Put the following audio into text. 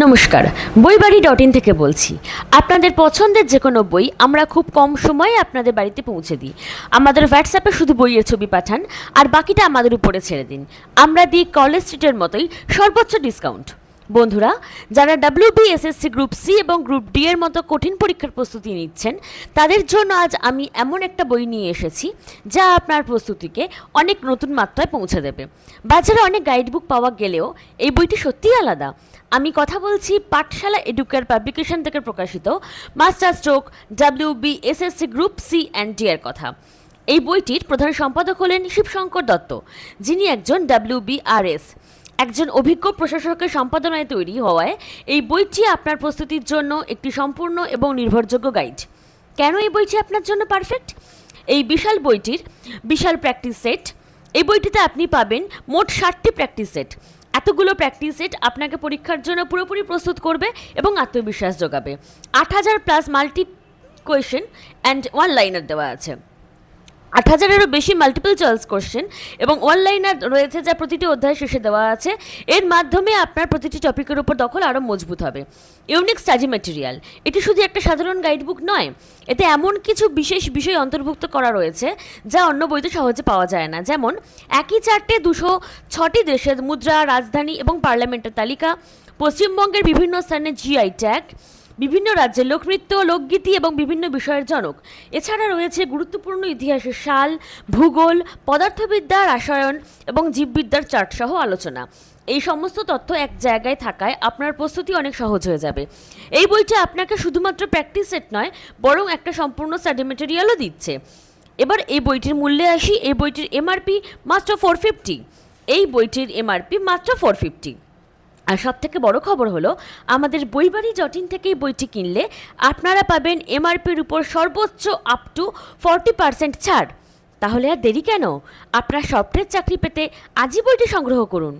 নমস্কার, বইবাড়ি.in থেকে বলছি। আপনাদের পছন্দের যে কোনো বই আমরা খুব কম সময়ে আপনাদের বাড়িতে পৌঁছে দিই। আমাদের হোয়াটসঅ্যাপে শুধু বইয়ের ছবি পাঠান, আর বাকিটা আমাদের উপরে ছেড়ে দিন। আমরা দিই কলেজ স্ট্রিটের মতোই সর্বোচ্চ ডিসকাউন্ট। বন্ধুরা, যারা WBSSC গ্রুপ সি এবং গ্রুপ ডি এর মতো কঠিন পরীক্ষার প্রস্তুতি নিচ্ছেন, তাদের জন্য আজ আমি এমন একটা বই নিয়ে এসেছি যা আপনার প্রস্তুতিকে অনেক নতুন মাত্রায় পৌঁছে দেবে। বাজারে অনেক গাইডবুক পাওয়া গেলেও এই বইটি সত্যিই আলাদা। আমি কথা বলছি পাঠশালা এডুকেয়ার পাবলিকেশন থেকে প্রকাশিত master stroke WBSSC group C and D এর কথা। এই বইটির প্রধান সম্পাদক হলেন শিবশঙ্কর দত্ত, যিনি একজন WBRS, একজন অভিজ্ঞ প্রশাসকের সম্পাদনায় তৈরি হওয়ায় এই বইটি আপনার প্রস্তুতির জন্য একটি সম্পূর্ণ এবং নির্ভরযোগ্য গাইড। কেন এই বইটি আপনার জন্য পারফেক্ট? এই বিশাল বইটির বিশাল প্র্যাকটিস সেট। এই বইটিতে আপনি পাবেন মোট 60টি প্র্যাকটিস সেট। এতগুলো প্র্যাকটিস সেট আপনাকে পরীক্ষার জন্য পুরোপুরি প্রস্তুত করবে এবং আত্মবিশ্বাস যোগাবে। 8000+ multi question and one liner দেওয়া আছে। 8000-এরও বেশি মাল্টিপল চয়েস কোশ্চেন এবং ওয়ান লাইনার রয়েছে, যা প্রতিটি অধ্যায় শেষে দেওয়া আছে। এর মাধ্যমে আপনার প্রতিটি টপিকের উপর দখল আরও মজবুত হবে। Unique study material. এটি শুধু একটা সাধারণ গাইডবুক নয়, এতে এমন কিছু বিশেষ বিষয় অন্তর্ভুক্ত করা রয়েছে যা অন্য বইতে সহজে পাওয়া যায় না। যেমন একই চার্টে 206টি দেশের মুদ্রা, রাজধানী এবং পার্লামেন্টের তালিকা, পশ্চিমবঙ্গের বিভিন্ন স্থানে GI ট্যাগ, বিভিন্ন রাজ্যের লোকনৃত্য, লোকগীতি এবং বিভিন্ন বিষয়ের জনক। এছাড়া রয়েছে গুরুত্বপূর্ণ ইতিহাসের সাল, ভূগোল, পদার্থবিদ্যা, রসায়ন এবং জীববিদ্যার চার্টসহ আলোচনা। এই সমস্ত তথ্য এক জায়গায় থাকায় আপনার প্রস্তুতি অনেক সহজ হয়ে যাবে। এই বইটা আপনাকে শুধুমাত্র প্র্যাকটিস সেট নয়, বরং একটা সম্পূর্ণ স্টাডি মেটেরিয়ালও দিচ্ছে। এবার এই বইটির মূল্যে আসি। এই বইটির MRP মাত্র 450। এই বইটির MRP মাত্র 450। আর সব থেকে বড় খবর হলো, আমাদের বইবাড়ি.in থেকে এই বইটি কিনলে আপনারা পাবেন MRPর উপর সর্বোচ্চ আপ টু 40% ছাড়। তাহলে আর দেরি কেন? আপনার স্বপ্নের চাকরি পেতে আজই বইটি সংগ্রহ করুন।